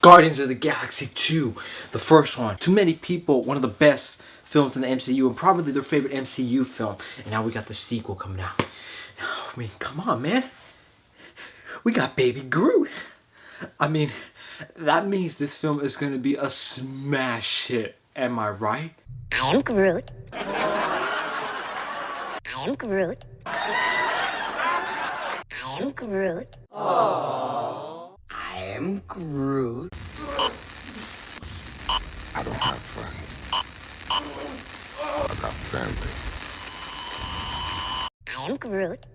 Guardians of the Galaxy 2, the first one. To many people, one of the best films in the MCU and probably their favorite MCU film. And now we got the sequel coming out. I mean, come on, man. We got Baby Groot. I mean, that means this film is going to be a smash hit. Am I right? I am Groot. I am Groot. I am Groot. Aww. I am Groot. I don't have friends. I got family. I am Groot.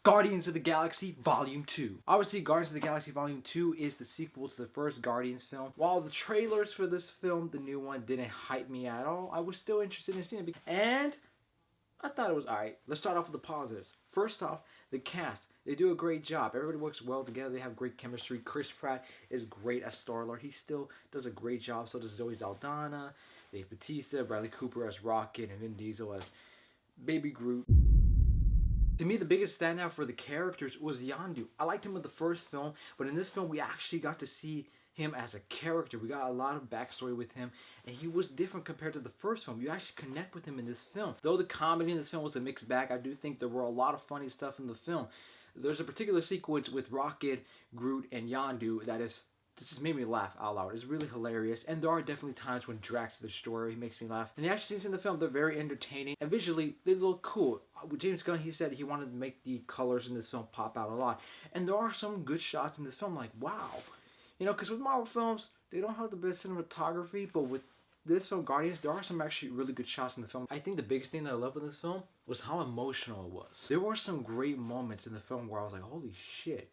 Guardians of the Galaxy Volume 2. Obviously, Guardians of the Galaxy Volume 2 is the sequel to the first Guardians film. While the trailers for this film, the new one, didn't hype me at all, I was still interested in seeing it. And I thought it was alright. Let's start off with the positives. First off, the cast. They do a great job. Everybody works well together. They have great chemistry. Chris Pratt is great as Star-Lord. He still does a great job. So does Zoe Saldana, Dave Bautista, Bradley Cooper as Rocket, and Vin Diesel as Baby Groot. To me, the biggest standout for the characters was Yondu. I liked him in the first film, but in this film, we actually got to see him as a character. We got a lot of backstory with him, and he was different compared to the first film. You actually connect with him in this film. Though the comedy in this film was a mixed bag, I do think there were a lot of funny stuff in the film. There's a particular sequence with Rocket, Groot, and Yondu that just made me laugh out loud. It's really hilarious, and there are definitely times when Drax the Destroyer, he makes me laugh. And the action scenes in the film, they're very entertaining, and visually, they look cool. With James Gunn, he said he wanted to make the colors in this film pop out a lot. And there are some good shots in this film, like, wow. You know, because with Marvel films, they don't have the best cinematography, but with this film, Guardians, there are some actually really good shots in the film. I think the biggest thing that I love in this film was how emotional it was. There were some great moments in the film where I was like, holy shit,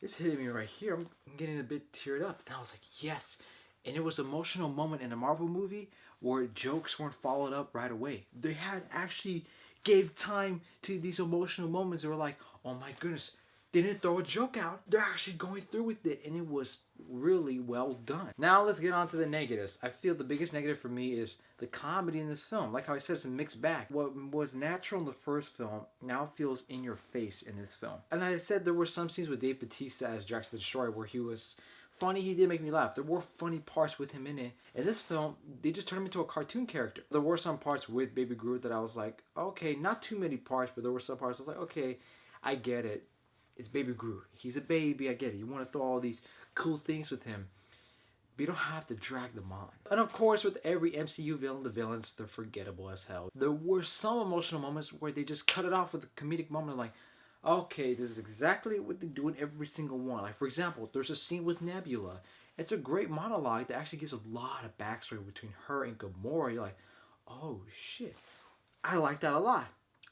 it's hitting me right here. I'm getting a bit teared up. And I was like, yes. And it was an emotional moment in a Marvel movie where jokes weren't followed up right away. They had actually gave time to these emotional moments. They were like, oh my goodness, they didn't throw a joke out. They're actually going through with it. And it was really well done. Now let's get on to the negatives. I feel the biggest negative for me is the comedy in this film. Like how I said, it's a mixed bag. What was natural in the first film now feels in your face in this film. And I said there were some scenes with Dave Bautista as Drax the Destroyer where he was funny. He did make me laugh. There were funny parts with him in it. In this film, they just turned him into a cartoon character. There were some parts with Baby Groot that I was like, okay, not too many parts, but there were some parts I was like, okay, I get it. It's Baby Groot. He's a baby. I get it. You want to throw all these cool things with him, but you don't have to drag them on. And of course, with every MCU villain, the villains, they're forgettable as hell. There were some emotional moments where they just cut it off with a comedic moment like, okay, this is exactly what they do in every single one. Like, for example, there's a scene with Nebula. It's a great monologue that actually gives a lot of backstory between her and Gamora. You're like, oh shit, I like that a lot.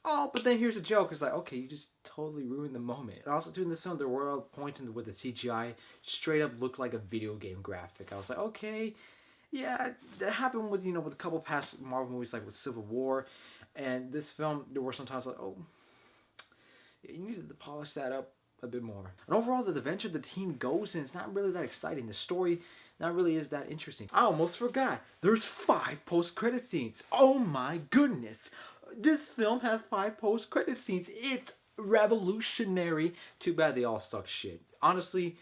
Oh, but then here's a joke. It's like, okay, you just totally ruined the moment. And also, too, in this film, there were points in with the CGI straight up looked like a video game graphic. I was like, okay, yeah, that happened with, with a couple past Marvel movies, like with Civil War. And this film, there were sometimes like, oh, you needed to polish that up a bit more. And overall, the adventure the team goes in is not really that exciting. The story not really is that interesting. I almost forgot. There's 5 post-credit scenes. Oh my goodness. This film has 5 post-credit scenes. It's revolutionary. Too bad they all suck shit. Honestly,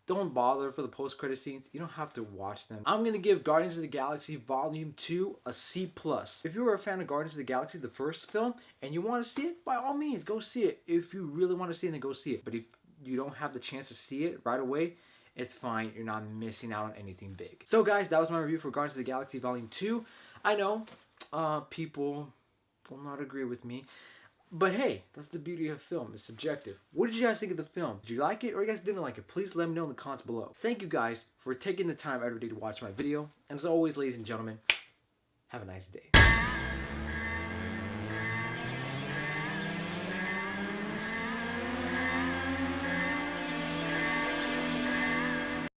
don't bother for the post-credit scenes. You don't have to watch them. I'm going to give Guardians of the Galaxy Volume 2 a C+. If you were a fan of Guardians of the Galaxy, the first film, and you want to see it, by all means, go see it. If you really want to see it, then go see it. But if you don't have the chance to see it right away, it's fine. You're not missing out on anything big. So guys, that was my review for Guardians of the Galaxy Volume 2. I know people will not agree with me, but hey, that's the beauty of film. It's subjective. What did you guys think of the film? Did you like it or you guys didn't like it? Please let me know in the comments below. Thank you guys for taking the time every day to watch my video. And as always, ladies and gentlemen, have a nice day.